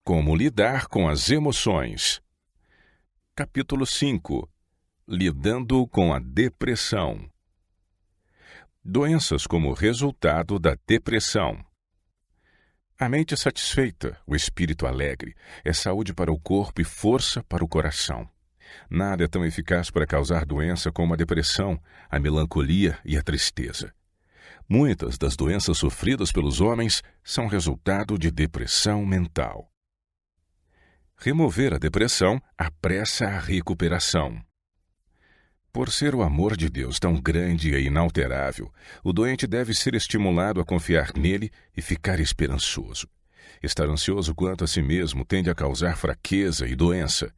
Como lidar com as emoções. Capítulo 5. Lidando com a depressão. Doenças como resultado da depressão. A mente satisfeita, o espírito alegre, é saúde para o corpo e força para o coração. Nada é tão eficaz para causar doença como a depressão, a melancolia e a tristeza. Muitas das doenças sofridas pelos homens são resultado de depressão mental. Remover a depressão apressa a recuperação. Por ser o amor de Deus tão grande e inalterável, o doente deve ser estimulado a confiar nele e ficar esperançoso. Estar ansioso quanto a si mesmo tende a causar fraqueza e doença.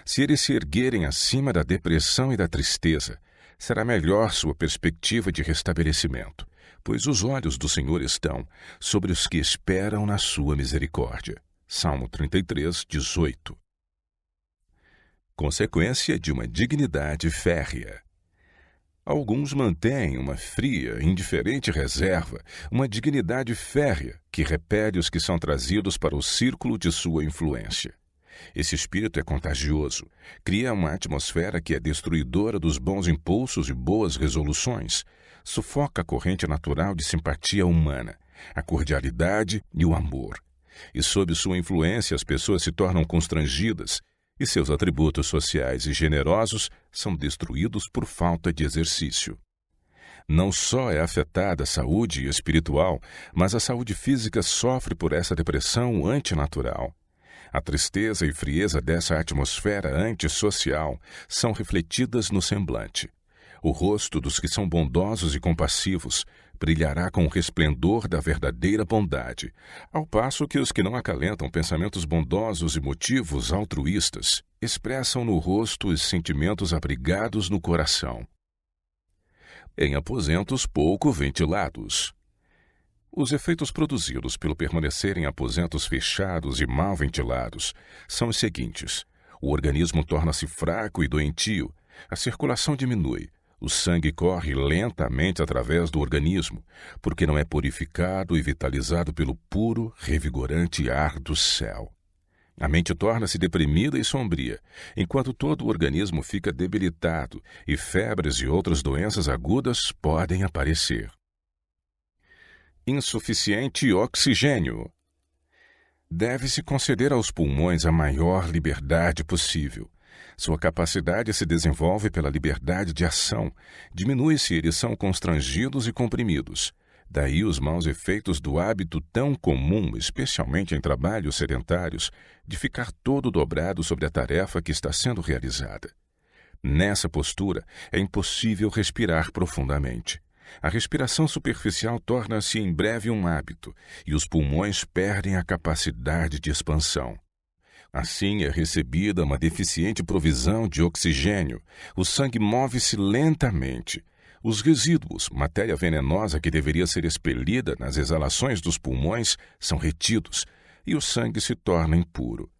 Se eles se erguerem acima da depressão e da tristeza, será melhor sua perspectiva de restabelecimento, pois os olhos do Senhor estão sobre os que esperam na sua misericórdia. Salmo 33, 18. Consequência de uma dignidade férrea. Alguns mantêm uma fria, indiferente reserva, uma dignidade férrea que repele os que são trazidos para o círculo de sua influência. Esse espírito é contagioso, cria uma atmosfera que é destruidora dos bons impulsos e boas resoluções, sufoca a corrente natural de simpatia humana, a cordialidade e o amor. E sob sua influência as pessoas se tornam constrangidas e seus atributos sociais e generosos são destruídos por falta de exercício. Não só é afetada a saúde espiritual, mas a saúde física sofre por essa depressão antinatural. A tristeza e frieza dessa atmosfera antissocial são refletidas no semblante. O rosto dos que são bondosos e compassivos brilhará com o resplendor da verdadeira bondade, ao passo que os que não acalentam pensamentos bondosos e motivos altruístas expressam no rosto os sentimentos abrigados no coração. Em aposentos pouco ventilados. Os efeitos produzidos pelo permanecer em aposentos fechados e mal ventilados são os seguintes: o organismo torna-se fraco e doentio, a circulação diminui, o sangue corre lentamente através do organismo, porque não é purificado e vitalizado pelo puro, revigorante ar do céu. A mente torna-se deprimida e sombria, enquanto todo o organismo fica debilitado e febres e outras doenças agudas podem aparecer. Insuficiente oxigênio. Deve-se conceder aos pulmões a maior liberdade possível. Sua capacidade se desenvolve pela liberdade de ação, diminui se eles são constrangidos e comprimidos. Daí os maus efeitos do hábito tão comum, especialmente em trabalhos sedentários, de ficar todo dobrado sobre a tarefa que está sendo realizada. Nessa postura, é impossível respirar profundamente. A respiração superficial torna-se em breve um hábito, e os pulmões perdem a capacidade de expansão. Assim é recebida uma deficiente provisão de oxigênio, o sangue move-se lentamente. Os resíduos, matéria venenosa que deveria ser expelida nas exalações dos pulmões, são retidos e o sangue se torna impuro.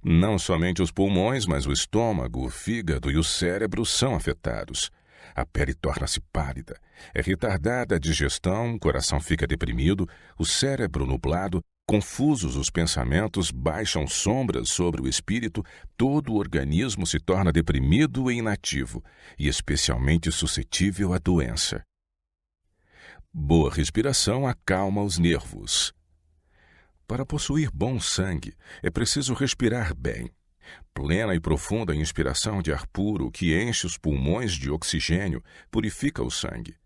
Não somente os pulmões, mas o estômago, o fígado e o cérebro são afetados. A pele torna-se pálida, é retardada a digestão, o coração fica deprimido, o cérebro nublado, confusos os pensamentos, baixam sombras sobre o espírito, todo o organismo se torna deprimido e inativo, e especialmente suscetível à doença. Boa respiração acalma os nervos. Para possuir bom sangue, é preciso respirar bem. Plena e profunda inspiração de ar puro que enche os pulmões de oxigênio purifica o sangue.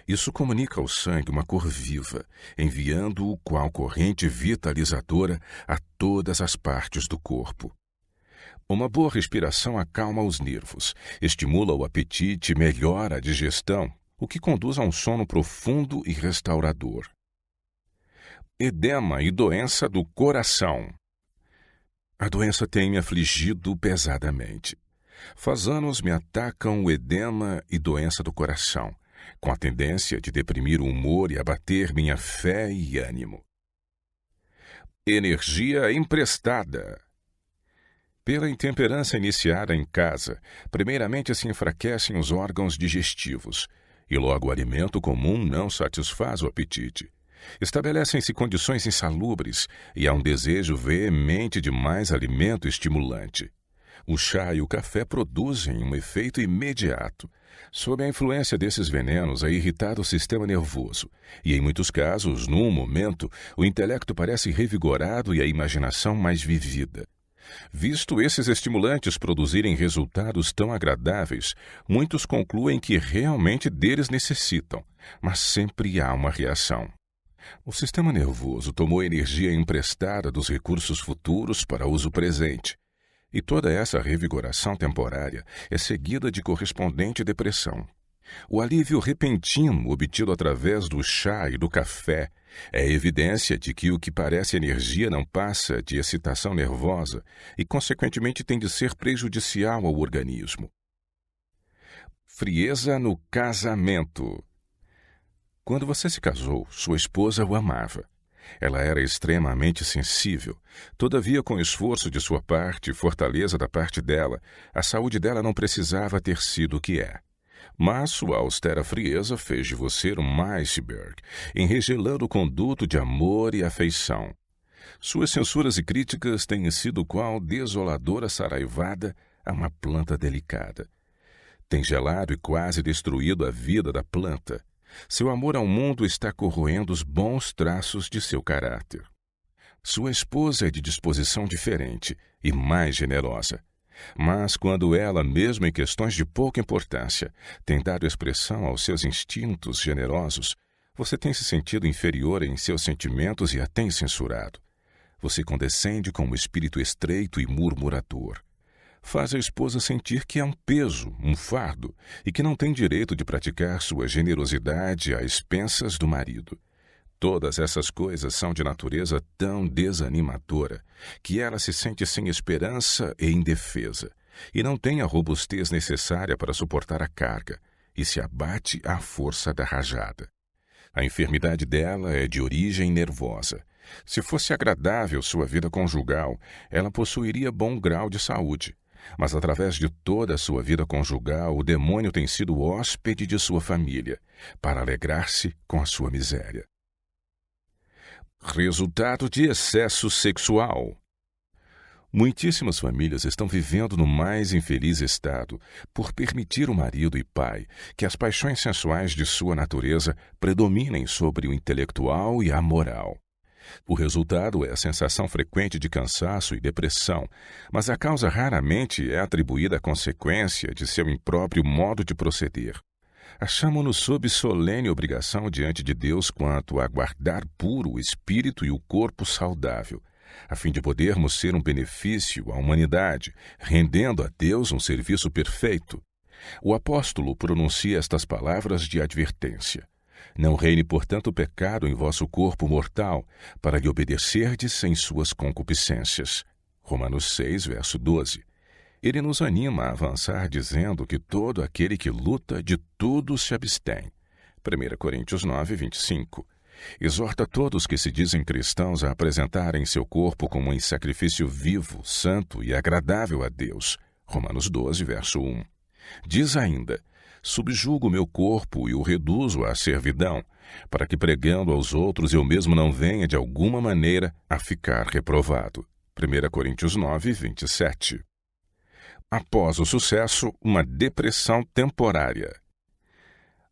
Isso comunica ao sangue uma cor viva, enviando-o qual corrente vitalizadora a todas as partes do corpo. Uma boa respiração acalma os nervos, estimula o apetite e melhora a digestão, o que conduz a um sono profundo e restaurador. Edema e doença do coração. A doença tem me afligido pesadamente. Faz anos me atacam o edema e doença do coração, com a tendência de deprimir o humor e abater minha fé e ânimo. Energia emprestada. Pela intemperança iniciada em casa, primeiramente se enfraquecem os órgãos digestivos, e logo o alimento comum não satisfaz o apetite. Estabelecem-se condições insalubres e há um desejo veemente de mais alimento estimulante. O chá e o café produzem um efeito imediato. Sob a influência desses venenos é irritado o sistema nervoso e, em muitos casos, num momento, o intelecto parece revigorado e a imaginação mais vivida. Visto esses estimulantes produzirem resultados tão agradáveis, muitos concluem que realmente deles necessitam, mas sempre há uma reação. O sistema nervoso tomou energia emprestada dos recursos futuros para uso presente. E toda essa revigoração temporária é seguida de correspondente depressão. O alívio repentino obtido através do chá e do café é evidência de que o que parece energia não passa de excitação nervosa e, consequentemente, tem de ser prejudicial ao organismo. Frieza no casamento. Quando você se casou, sua esposa o amava. Ela era extremamente sensível. Todavia, com esforço de sua parte e fortaleza da parte dela, a saúde dela não precisava ter sido o que é. Mas sua austera frieza fez de você um iceberg, enregelando o conduto de amor e afeição. Suas censuras e críticas têm sido qual desoladora saraivada a uma planta delicada. Tem gelado e quase destruído a vida da planta. Seu amor ao mundo está corroendo os bons traços de seu caráter. Sua esposa é de disposição diferente e mais generosa. Mas quando ela, mesmo em questões de pouca importância, tem dado expressão aos seus instintos generosos, você tem se sentido inferior em seus sentimentos e a tem censurado. Você condescende com um espírito estreito e murmurador. Faz a esposa sentir que é um peso, um fardo, e que não tem direito de praticar sua generosidade às expensas do marido. Todas essas coisas são de natureza tão desanimadora que ela se sente sem esperança e indefesa, e não tem a robustez necessária para suportar a carga, e se abate à força da rajada. A enfermidade dela é de origem nervosa. Se fosse agradável sua vida conjugal, ela possuiria bom grau de saúde. Mas através de toda a sua vida conjugal, o demônio tem sido hóspede de sua família, para alegrar-se com a sua miséria. Resultado de excesso sexual. Muitíssimas famílias estão vivendo no mais infeliz estado por permitir o marido e pai que as paixões sensuais de sua natureza predominem sobre o intelectual e a moral. O resultado é a sensação frequente de cansaço e depressão, mas a causa raramente é atribuída à consequência de seu impróprio modo de proceder. Achamo-nos sob solene obrigação diante de Deus quanto a guardar puro o espírito e o corpo saudável, a fim de podermos ser um benefício à humanidade, rendendo a Deus um serviço perfeito. O apóstolo pronuncia estas palavras de advertência. Não reine, portanto, o pecado em vosso corpo mortal, para lhe obedecerdes em suas concupiscências. Romanos 6, verso 12. Ele nos anima a avançar dizendo que todo aquele que luta de tudo se abstém. 1 Coríntios 9, 25. Exorta todos que se dizem cristãos a apresentarem seu corpo como um sacrifício vivo, santo e agradável a Deus. Romanos 12, verso 1. Diz ainda: subjugo meu corpo e o reduzo à servidão, para que pregando aos outros eu mesmo não venha de alguma maneira a ficar reprovado. 1 Coríntios 9, 27. Após o sucesso, uma depressão temporária.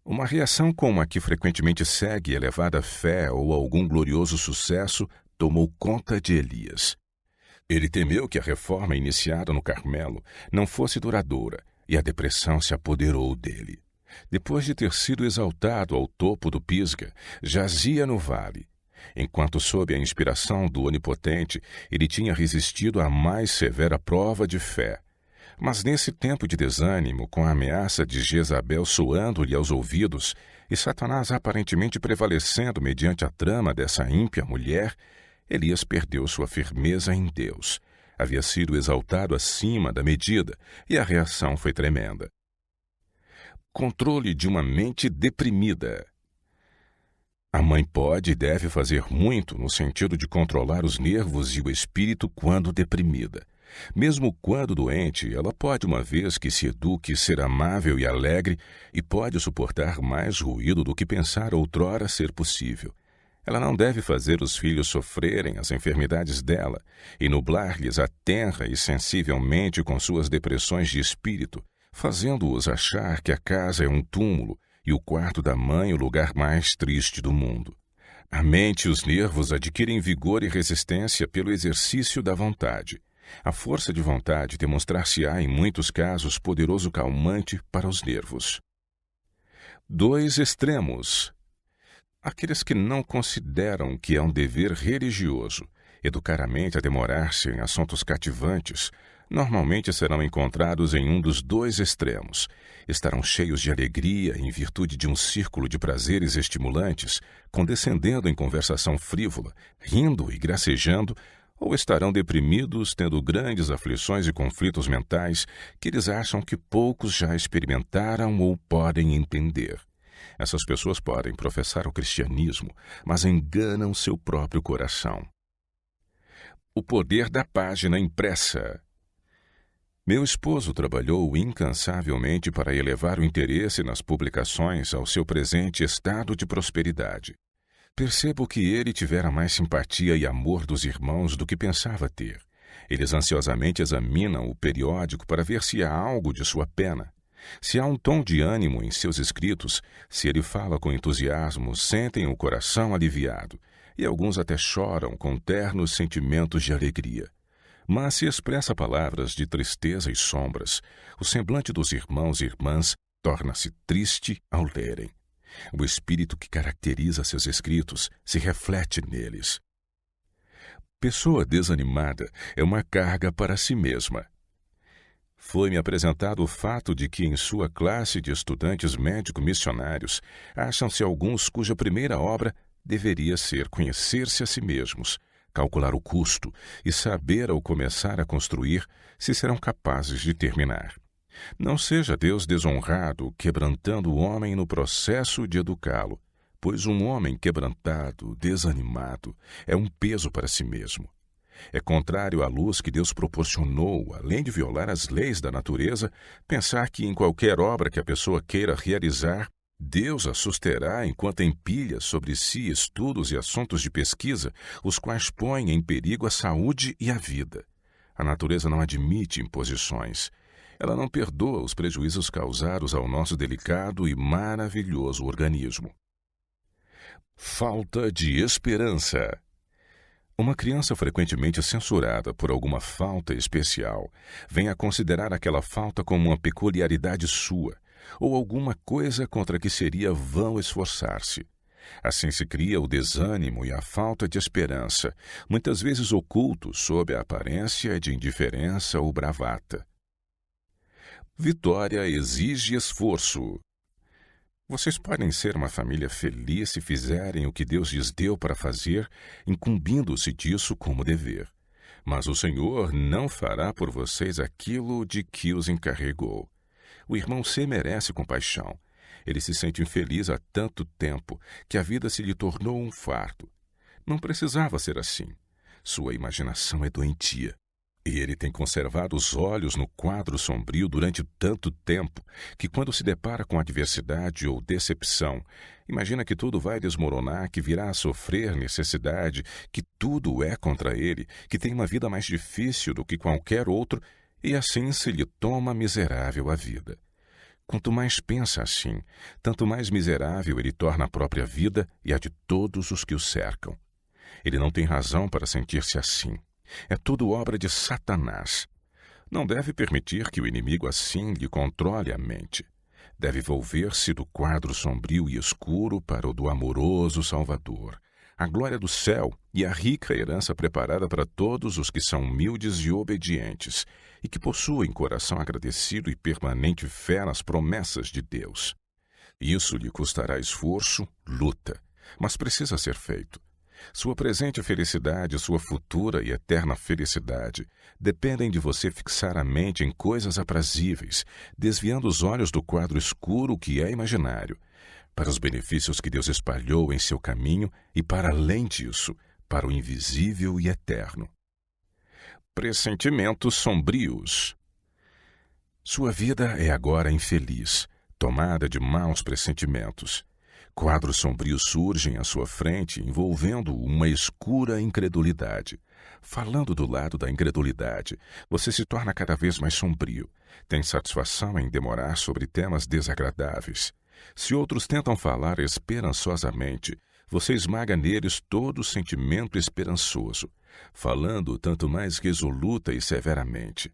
Uma reação como a que frequentemente segue elevada fé ou algum glorioso sucesso tomou conta de Elias. Ele temeu que a reforma iniciada no Carmelo não fosse duradoura, e a depressão se apoderou dele. Depois de ter sido exaltado ao topo do Pisga, jazia no vale. Enquanto sob a inspiração do Onipotente, ele tinha resistido à mais severa prova de fé. Mas nesse tempo de desânimo, com a ameaça de Jezabel soando-lhe aos ouvidos, e Satanás aparentemente prevalecendo mediante a trama dessa ímpia mulher, Elias perdeu sua firmeza em Deus. Havia sido exaltado acima da medida, e a reação foi tremenda. Controle de uma mente deprimida. A mãe pode e deve fazer muito no sentido de controlar os nervos e o espírito quando deprimida. Mesmo quando doente, ela pode, uma vez que se eduque, ser amável e alegre e pode suportar mais ruído do que pensar outrora ser possível. Ela não deve fazer os filhos sofrerem as enfermidades dela e nublar-lhes a tenra e sensivel mente com suas depressões de espírito, fazendo-os achar que a casa é um túmulo e o quarto da mãe o lugar mais triste do mundo. A mente e os nervos adquirem vigor e resistência pelo exercício da vontade. A força de vontade demonstrar-se-á, em muitos casos, poderoso calmante para os nervos. 2 extremos. Aqueles que não consideram que é um dever religioso educar a mente a demorar-se em assuntos cativantes, normalmente serão encontrados em um dos 2 extremos. Estarão cheios de alegria em virtude de um círculo de prazeres estimulantes, condescendendo em conversação frívola, rindo e gracejando, ou estarão deprimidos, tendo grandes aflições e conflitos mentais que eles acham que poucos já experimentaram ou podem entender. Essas pessoas podem professar o cristianismo, mas enganam seu próprio coração. O poder da página impressa. Meu esposo trabalhou incansavelmente para elevar o interesse nas publicações ao seu presente estado de prosperidade. Percebo que ele tivera mais simpatia e amor dos irmãos do que pensava ter. Eles ansiosamente examinam o periódico para ver se há algo de sua pena. Se há um tom de ânimo em seus escritos, se ele fala com entusiasmo, sentem o coração aliviado, e alguns até choram com ternos sentimentos de alegria. Mas se expressa palavras de tristeza e sombras, o semblante dos irmãos e irmãs torna-se triste ao lerem. O espírito que caracteriza seus escritos se reflete neles. Pessoa desanimada é uma carga para si mesma. Foi-me apresentado o fato de que em sua classe de estudantes médico-missionários acham-se alguns cuja primeira obra deveria ser conhecer-se a si mesmos, calcular o custo e saber ao começar a construir se serão capazes de terminar. Não seja Deus desonrado quebrantando o homem no processo de educá-lo, pois um homem quebrantado, desanimado, é um peso para si mesmo. É contrário à luz que Deus proporcionou, além de violar as leis da natureza, pensar que em qualquer obra que a pessoa queira realizar, Deus a susterá enquanto empilha sobre si estudos e assuntos de pesquisa, os quais põem em perigo a saúde e a vida. A natureza não admite imposições. Ela não perdoa os prejuízos causados ao nosso delicado e maravilhoso organismo. Falta de esperança. Uma criança frequentemente censurada por alguma falta especial vem a considerar aquela falta como uma peculiaridade sua, ou alguma coisa contra que seria vão esforçar-se. Assim se cria o desânimo e a falta de esperança, muitas vezes ocultos sob a aparência de indiferença ou bravata. Vitória exige esforço. Vocês podem ser uma família feliz se fizerem o que Deus lhes deu para fazer, incumbindo-se disso como dever. Mas o Senhor não fará por vocês aquilo de que os encarregou. O irmão C merece compaixão. Ele se sente infeliz há tanto tempo que a vida se lhe tornou um fardo. Não precisava ser assim. Sua imaginação é doentia. E ele tem conservado os olhos no quadro sombrio durante tanto tempo que, quando se depara com adversidade ou decepção, imagina que tudo vai desmoronar, que virá a sofrer necessidade, que tudo é contra ele, que tem uma vida mais difícil do que qualquer outro, e assim se lhe toma miserável a vida. Quanto mais pensa assim, tanto mais miserável ele torna a própria vida e a de todos os que o cercam. Ele não tem razão para sentir-se assim. É tudo obra de Satanás. Não deve permitir que o inimigo assim lhe controle a mente. Deve volver-se do quadro sombrio e escuro para o do amoroso Salvador, a glória do céu e a rica herança preparada para todos os que são humildes e obedientes e que possuem coração agradecido e permanente fé nas promessas de Deus. Isso lhe custará esforço, luta, mas precisa ser feito. Sua presente felicidade e sua futura e eterna felicidade dependem de você fixar a mente em coisas aprazíveis, desviando os olhos do quadro escuro que é imaginário, para os benefícios que Deus espalhou em seu caminho e, para além disso, para o invisível e eterno. Pressentimentos sombrios. Sua vida é agora infeliz, tomada de maus pressentimentos. Quadros sombrios surgem à sua frente, envolvendo uma escura incredulidade. Falando do lado da incredulidade, você se torna cada vez mais sombrio. Tem satisfação em demorar sobre temas desagradáveis. Se outros tentam falar esperançosamente, você esmaga neles todo sentimento esperançoso, falando tanto mais resoluta e severamente.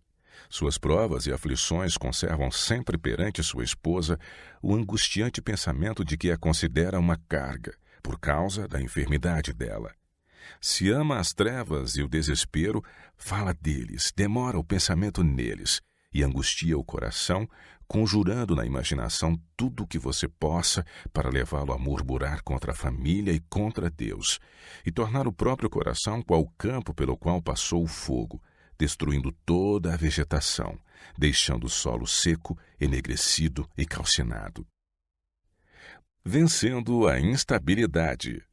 Suas provas e aflições conservam sempre perante sua esposa o angustiante pensamento de que a considera uma carga, por causa da enfermidade dela. Se ama as trevas e o desespero, fala deles, demora o pensamento neles e angustia o coração, conjurando na imaginação tudo o que você possa para levá-lo a murmurar contra a família e contra Deus, e tornar o próprio coração qual campo pelo qual passou o fogo, destruindo toda a vegetação, deixando o solo seco, enegrecido e calcinado. Vencendo a instabilidade.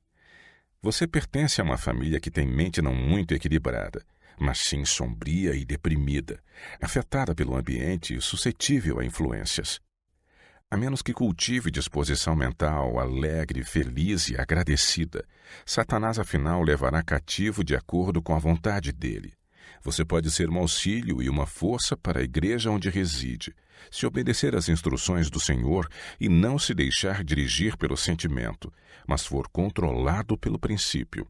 Você pertence a uma família que tem mente não muito equilibrada, mas sim sombria e deprimida, afetada pelo ambiente e suscetível a influências. A menos que cultive disposição mental alegre, feliz e agradecida, Satanás afinal levará cativo de acordo com a vontade dele. Você pode ser um auxílio e uma força para a igreja onde reside, se obedecer às instruções do Senhor e não se deixar dirigir pelo sentimento, mas for controlado pelo princípio.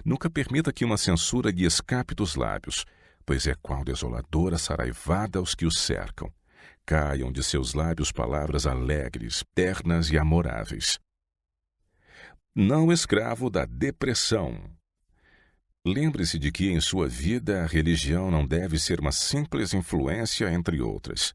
Nunca permita que uma censura lhe escape dos lábios, pois é qual desoladora saraivada aos que o cercam. Caiam de seus lábios palavras alegres, ternas e amoráveis. Não escravo da depressão. Lembre-se de que em sua vida a religião não deve ser uma simples influência entre outras.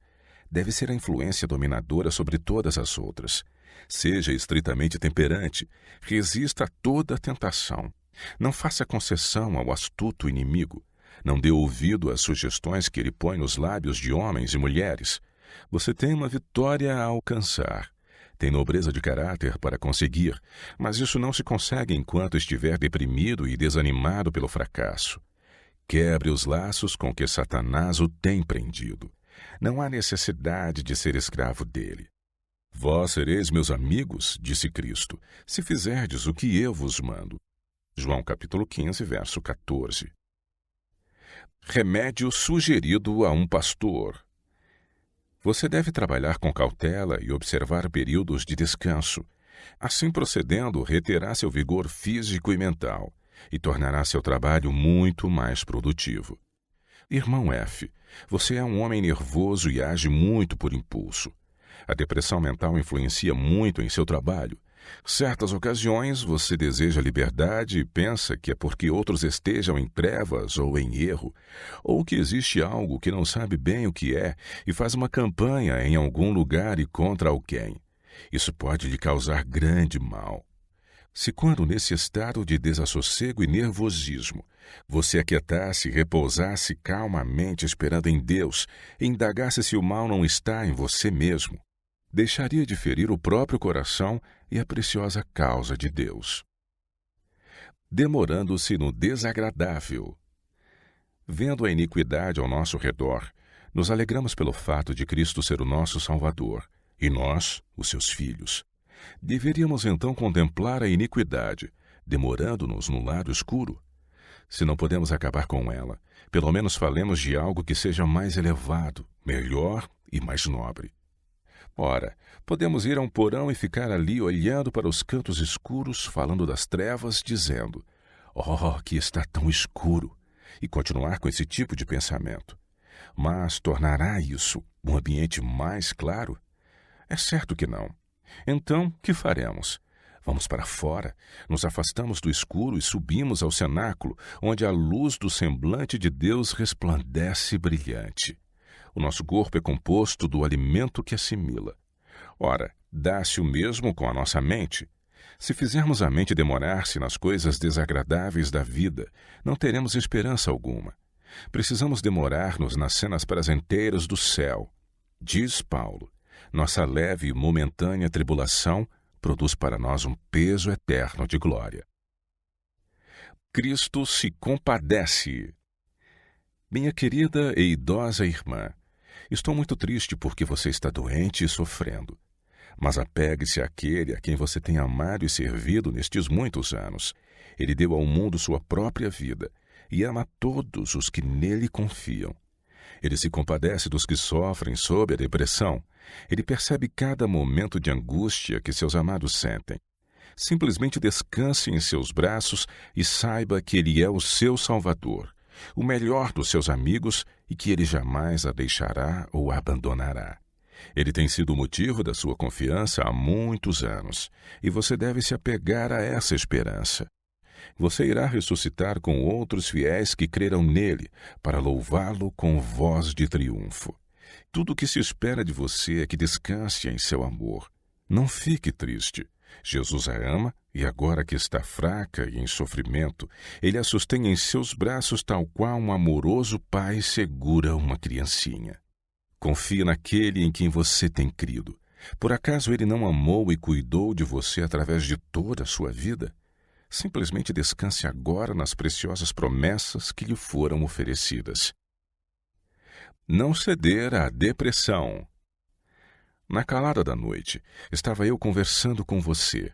Deve ser a influência dominadora sobre todas as outras. Seja estritamente temperante, resista a toda tentação. Não faça concessão ao astuto inimigo. Não dê ouvido às sugestões que ele põe nos lábios de homens e mulheres. Você tem uma vitória a alcançar. Tem nobreza de caráter para conseguir, mas isso não se consegue enquanto estiver deprimido e desanimado pelo fracasso. Quebre os laços com que Satanás o tem prendido. Não há necessidade de ser escravo dele. Vós sereis meus amigos, disse Cristo, se fizerdes o que eu vos mando. João capítulo 15, verso 14. Remédio sugerido a um pastor. Você deve trabalhar com cautela e observar períodos de descanso. Assim procedendo, reterá seu vigor físico e mental e tornará seu trabalho muito mais produtivo. Irmão F., você é um homem nervoso e age muito por impulso. A depressão mental influencia muito em seu trabalho. Certas ocasiões você deseja liberdade e pensa que é porque outros estejam em trevas ou em erro, ou que existe algo que não sabe bem o que é e faz uma campanha em algum lugar e contra alguém. Isso pode lhe causar grande mal. Se quando nesse estado de desassossego e nervosismo, você aquietasse e repousasse calmamente esperando em Deus e indagasse se o mal não está em você mesmo, deixaria de ferir o próprio coração e a preciosa causa de Deus. Demorando-se no desagradável. Vendo a iniquidade ao nosso redor, nos alegramos pelo fato de Cristo ser o nosso Salvador, e nós, os seus filhos. Deveríamos então contemplar a iniquidade, demorando-nos no lado escuro. Se não podemos acabar com ela, pelo menos falemos de algo que seja mais elevado, melhor e mais nobre. Ora, podemos ir a um porão e ficar ali olhando para os cantos escuros, falando das trevas, dizendo: "Oh, que está tão escuro!" e continuar com esse tipo de pensamento. Mas tornará isso um ambiente mais claro? É certo que não. Então, que faremos? Vamos para fora, nos afastamos do escuro e subimos ao cenáculo, onde a luz do semblante de Deus resplandece brilhante. O nosso corpo é composto do alimento que assimila. Ora, dá-se o mesmo com a nossa mente. Se fizermos a mente demorar-se nas coisas desagradáveis da vida, não teremos esperança alguma. Precisamos demorar-nos nas cenas prazenteiras do céu. Diz Paulo: nossa leve e momentânea tribulação produz para nós um peso eterno de glória. Cristo se compadece. Minha querida e idosa irmã, estou muito triste porque você está doente e sofrendo. Mas apegue-se àquele a quem você tem amado e servido nestes muitos anos. Ele deu ao mundo sua própria vida e ama todos os que nele confiam. Ele se compadece dos que sofrem sob a depressão. Ele percebe cada momento de angústia que seus amados sentem. Simplesmente descanse em seus braços e saiba que Ele é o seu Salvador, o melhor dos seus amigos e que Ele jamais a deixará ou a abandonará. Ele tem sido o motivo da sua confiança há muitos anos e você deve se apegar a essa esperança. Você irá ressuscitar com outros fiéis que creram nele para louvá-lo com voz de triunfo. Tudo o que se espera de você é que descanse em seu amor. Não fique triste. Jesus a ama e agora que está fraca e em sofrimento, Ele a sustém em seus braços tal qual um amoroso pai segura uma criancinha. Confie naquele em quem você tem crido. Por acaso Ele não amou e cuidou de você através de toda a sua vida? Simplesmente descanse agora nas preciosas promessas que lhe foram oferecidas. Não ceder à depressão. Na calada da noite, estava eu conversando com você.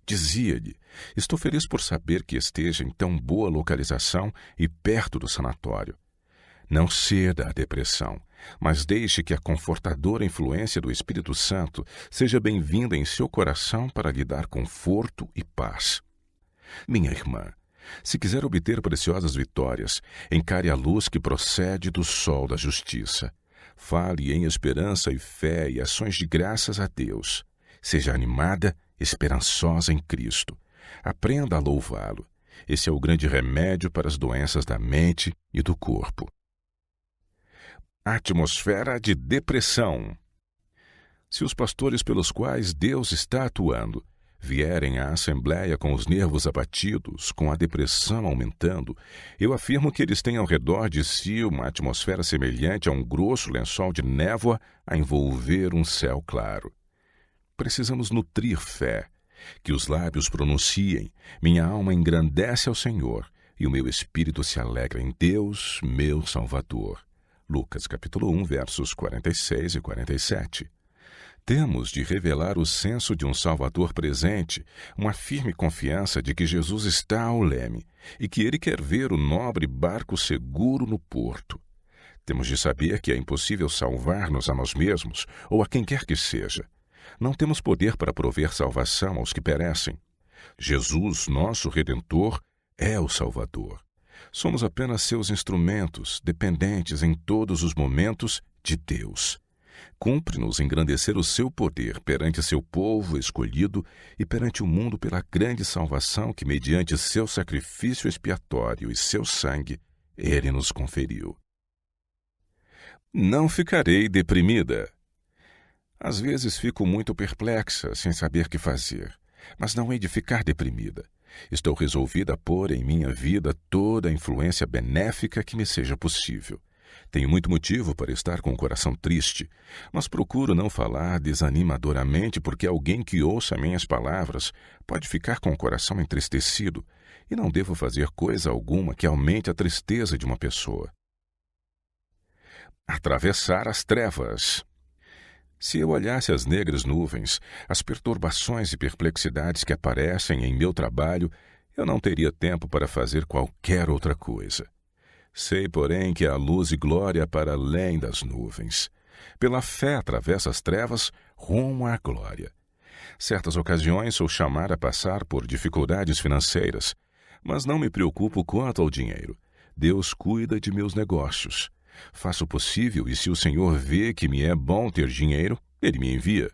Dizia-lhe, estou feliz por saber que esteja em tão boa localização e perto do sanatório. Não ceda à depressão, mas deixe que a confortadora influência do Espírito Santo seja bem-vinda em seu coração para lhe dar conforto e paz. Minha irmã, se quiser obter preciosas vitórias, encare a luz que procede do sol da justiça. Fale em esperança e fé e ações de graças a Deus. Seja animada, esperançosa em Cristo. Aprenda a louvá-lo. Esse é o grande remédio para as doenças da mente e do corpo. Atmosfera de depressão. Se os pastores pelos quais Deus está atuando vierem à assembleia com os nervos abatidos, com a depressão aumentando, eu afirmo que eles têm ao redor de si uma atmosfera semelhante a um grosso lençol de névoa a envolver um céu claro. Precisamos nutrir fé, que os lábios pronunciem, minha alma engrandece ao Senhor, e o meu espírito se alegra em Deus, meu Salvador. Lucas capítulo 1, versos 46 e 47. Temos de revelar o senso de um Salvador presente, uma firme confiança de que Jesus está ao leme e que Ele quer ver o nobre barco seguro no porto. Temos de saber que é impossível salvar-nos a nós mesmos ou a quem quer que seja. Não temos poder para prover salvação aos que perecem. Jesus, nosso Redentor, é o Salvador. Somos apenas seus instrumentos, dependentes em todos os momentos de Deus. Cumpre-nos engrandecer o seu poder perante seu povo escolhido e perante o mundo pela grande salvação que, mediante seu sacrifício expiatório e seu sangue, Ele nos conferiu. Não ficarei deprimida. Às vezes fico muito perplexa, sem saber o que fazer, mas não hei de ficar deprimida. Estou resolvida a pôr em minha vida toda a influência benéfica que me seja possível. Tenho muito motivo para estar com o coração triste, mas procuro não falar desanimadoramente porque alguém que ouça minhas palavras pode ficar com o coração entristecido e não devo fazer coisa alguma que aumente a tristeza de uma pessoa. Atravessar as trevas. Se eu olhasse as negras nuvens, as perturbações e perplexidades que aparecem em meu trabalho, eu não teria tempo para fazer qualquer outra coisa. Sei, porém, que há luz e glória para além das nuvens. Pela fé atravesso as trevas rumo à glória. Certas ocasiões sou chamada a passar por dificuldades financeiras, mas não me preocupo quanto ao dinheiro. Deus cuida de meus negócios. Faço o possível e se o Senhor vê que me é bom ter dinheiro, Ele me envia.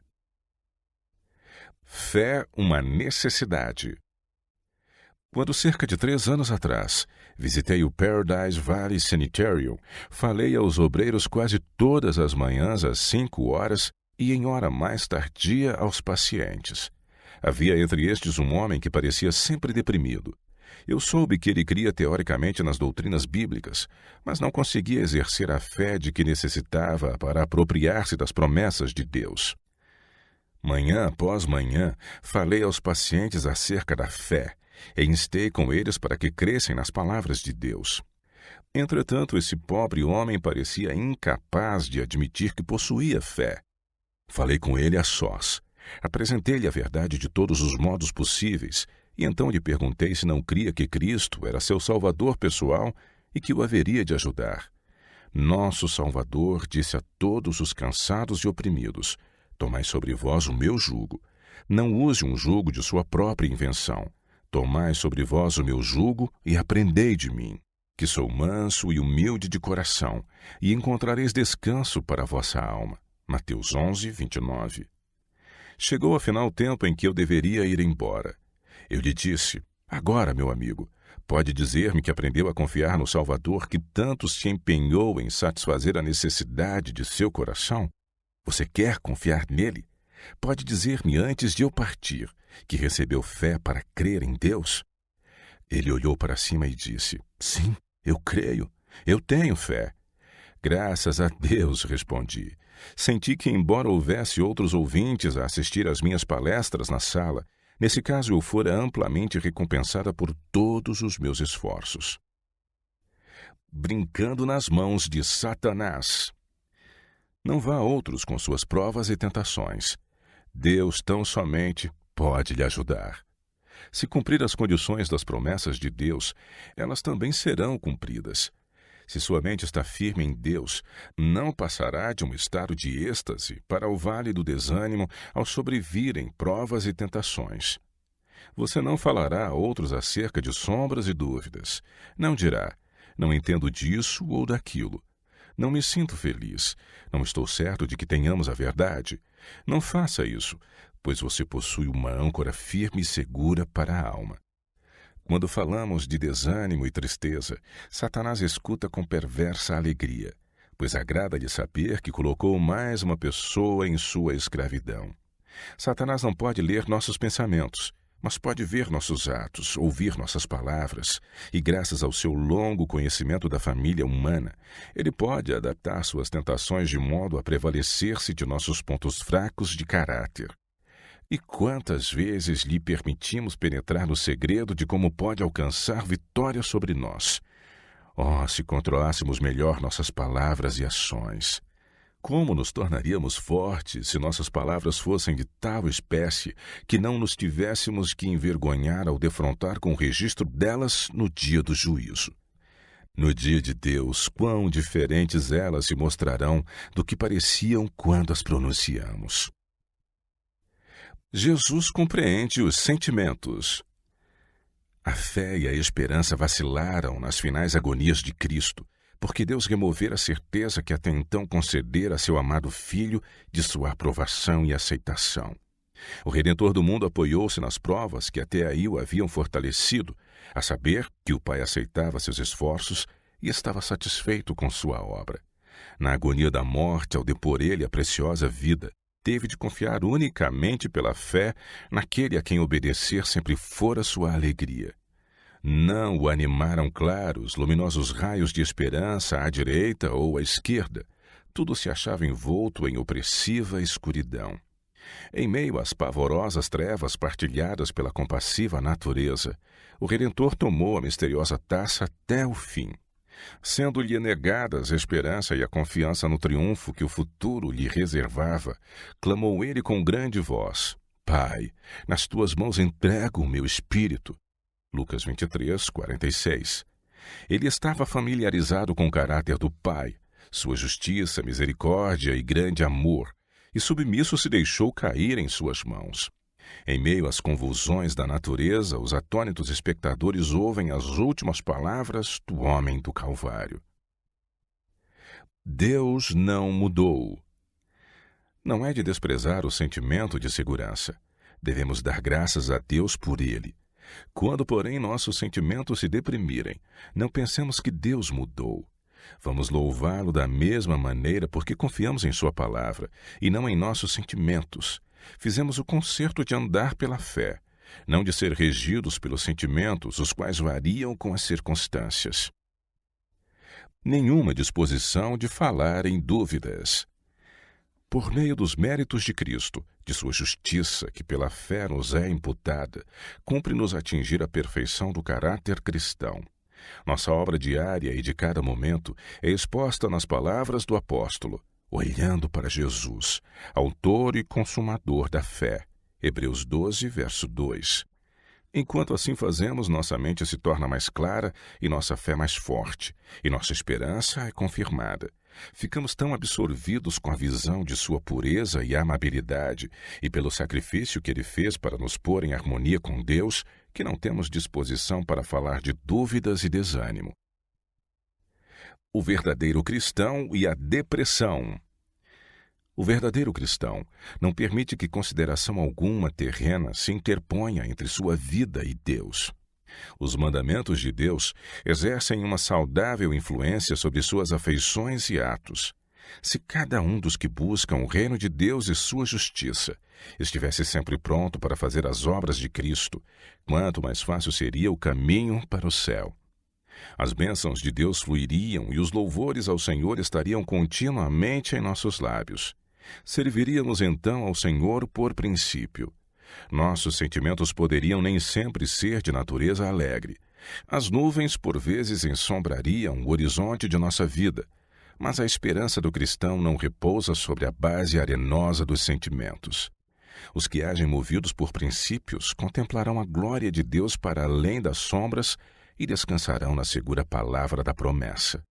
Fé, uma necessidade. Quando cerca de 3 anos atrás visitei o Paradise Valley Sanitarium, falei aos obreiros quase todas as manhãs às 5 horas e em hora mais tardia aos pacientes. Havia entre estes um homem que parecia sempre deprimido. Eu soube que ele cria teoricamente nas doutrinas bíblicas, mas não conseguia exercer a fé de que necessitava para apropriar-se das promessas de Deus. Manhã após manhã, falei aos pacientes acerca da fé e instei com eles para que crescem nas palavras de Deus. Entretanto, esse pobre homem parecia incapaz de admitir que possuía fé. Falei com ele a sós. Apresentei-lhe a verdade de todos os modos possíveis, e então lhe perguntei se não cria que Cristo era seu Salvador pessoal e que o haveria de ajudar. Nosso Salvador disse a todos os cansados e oprimidos: tomai sobre vós o meu jugo. Não use um jugo de sua própria invenção. Tomai sobre vós o meu jugo e aprendei de mim, que sou manso e humilde de coração, e encontrareis descanso para a vossa alma. Mateus 11, 29. Chegou afinal o tempo em que eu deveria ir embora. Eu lhe disse: agora, meu amigo, pode dizer-me que aprendeu a confiar no Salvador que tanto se empenhou em satisfazer a necessidade de seu coração? Você quer confiar nele? Pode dizer-me antes de eu partir que recebeu fé para crer em Deus? Ele olhou para cima e disse: sim, eu creio, eu tenho fé. Graças a Deus, respondi. Senti que, embora houvesse outros ouvintes a assistir às minhas palestras na sala, nesse caso eu fora amplamente recompensada por todos os meus esforços. Brincando nas mãos de Satanás. Não vá a outros com suas provas e tentações. Deus tão somente pode lhe ajudar. Se cumprir as condições das promessas de Deus, elas também serão cumpridas. Se sua mente está firme em Deus, não passará de um estado de êxtase para o vale do desânimo ao sobrevirem provas e tentações. Você não falará a outros acerca de sombras e dúvidas. Não dirá: não entendo disso ou daquilo. Não me sinto feliz. Não estou certo de que tenhamos a verdade. Não faça isso, pois você possui uma âncora firme e segura para a alma. Quando falamos de desânimo e tristeza, Satanás escuta com perversa alegria, pois agrada-lhe saber que colocou mais uma pessoa em sua escravidão. Satanás não pode ler nossos pensamentos, mas pode ver nossos atos, ouvir nossas palavras, e graças ao seu longo conhecimento da família humana, ele pode adaptar suas tentações de modo a prevalecer-se de nossos pontos fracos de caráter. E quantas vezes lhe permitimos penetrar no segredo de como pode alcançar vitória sobre nós? Oh, se controlássemos melhor nossas palavras e ações! Como nos tornaríamos fortes se nossas palavras fossem de tal espécie que não nos tivéssemos que envergonhar ao defrontar com o registro delas no dia do juízo? No dia de Deus, quão diferentes elas se mostrarão do que pareciam quando as pronunciamos. Jesus compreende os sentimentos. A fé e a esperança vacilaram nas finais agonias de Cristo, porque Deus removera a certeza que até então concedera a seu amado Filho de sua aprovação e aceitação. O Redentor do mundo apoiou-se nas provas que até aí o haviam fortalecido, a saber que o Pai aceitava seus esforços e estava satisfeito com sua obra. Na agonia da morte, ao depor ele a preciosa vida, teve de confiar unicamente pela fé naquele a quem obedecer sempre fora sua alegria. Não o animaram claros, luminosos raios de esperança à direita ou à esquerda. Tudo se achava envolto em opressiva escuridão. Em meio às pavorosas trevas partilhadas pela compassiva natureza, o Redentor tomou a misteriosa taça até o fim. Sendo-lhe negadas a esperança e a confiança no triunfo que o futuro lhe reservava, clamou ele com grande voz: Pai, nas tuas mãos entrego o meu espírito. Lucas 23, 46. Ele estava familiarizado com o caráter do Pai, sua justiça, misericórdia e grande amor, e submisso se deixou cair em suas mãos. Em meio às convulsões da natureza, os atônitos espectadores ouvem as últimas palavras do homem do Calvário. Deus não mudou. Não é de desprezar o sentimento de segurança. Devemos dar graças a Deus por ele. Quando, porém, nossos sentimentos se deprimirem, não pensemos que Deus mudou. Vamos louvá-lo da mesma maneira porque confiamos em sua palavra e não em nossos sentimentos. Fizemos o concerto de andar pela fé, não de ser regidos pelos sentimentos, os quais variam com as circunstâncias. Nenhuma disposição de falar em dúvidas. Por meio dos méritos de Cristo, de sua justiça, que pela fé nos é imputada, cumpre-nos atingir a perfeição do caráter cristão. Nossa obra diária e de cada momento é exposta nas palavras do apóstolo: olhando para Jesus, autor e consumador da fé. Hebreus 12, verso 2. Enquanto assim fazemos, nossa mente se torna mais clara e nossa fé mais forte, e nossa esperança é confirmada. Ficamos tão absorvidos com a visão de sua pureza e amabilidade e pelo sacrifício que ele fez para nos pôr em harmonia com Deus, que não temos disposição para falar de dúvidas e desânimo. O verdadeiro cristão e a depressão. O verdadeiro cristão não permite que consideração alguma terrena se interponha entre sua vida e Deus. Os mandamentos de Deus exercem uma saudável influência sobre suas afeições e atos. Se cada um dos que buscam o reino de Deus e sua justiça estivesse sempre pronto para fazer as obras de Cristo, quanto mais fácil seria o caminho para o céu. As bênçãos de Deus fluiriam e os louvores ao Senhor estariam continuamente em nossos lábios. Serviríamos então ao Senhor por princípio. Nossos sentimentos poderiam nem sempre ser de natureza alegre. As nuvens por vezes ensombrariam o horizonte de nossa vida, mas a esperança do cristão não repousa sobre a base arenosa dos sentimentos. Os que agem movidos por princípios contemplarão a glória de Deus para além das sombras e descansarão na segura palavra da promessa.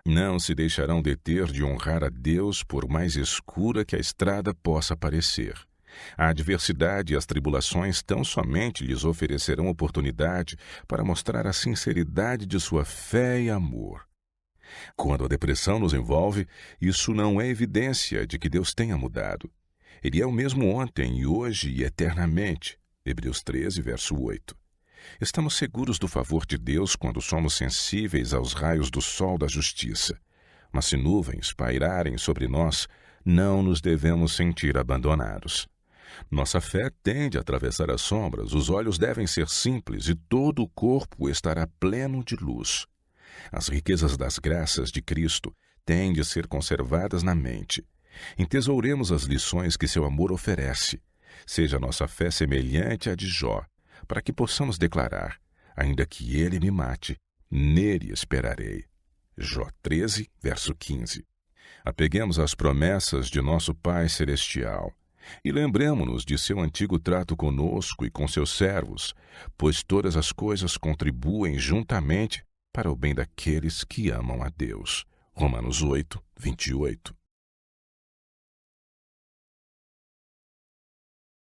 Não se deixarão deter de honrar a Deus por mais escura que a estrada possa parecer. A adversidade e as tribulações tão somente lhes oferecerão oportunidade para mostrar a sinceridade de sua fé e amor. Quando a depressão nos envolve, isso não é evidência de que Deus tenha mudado. Ele é o mesmo ontem e hoje e eternamente. Hebreus 13, verso 8. Estamos seguros do favor de Deus quando somos sensíveis aos raios do sol da justiça. Mas se nuvens pairarem sobre nós, não nos devemos sentir abandonados. Nossa fé tende a atravessar as sombras, os olhos devem ser simples e todo o corpo estará pleno de luz. As riquezas das graças de Cristo têm de ser conservadas na mente. Entesouremos as lições que seu amor oferece. Seja nossa fé semelhante à de Jó, para que possamos declarar: ainda que ele me mate, nele esperarei. Jó 13, verso 15. Apeguemos às promessas de nosso Pai Celestial e lembremo-nos de seu antigo trato conosco e com seus servos, pois todas as coisas contribuem juntamente para o bem daqueles que amam a Deus. Romanos 8, 28.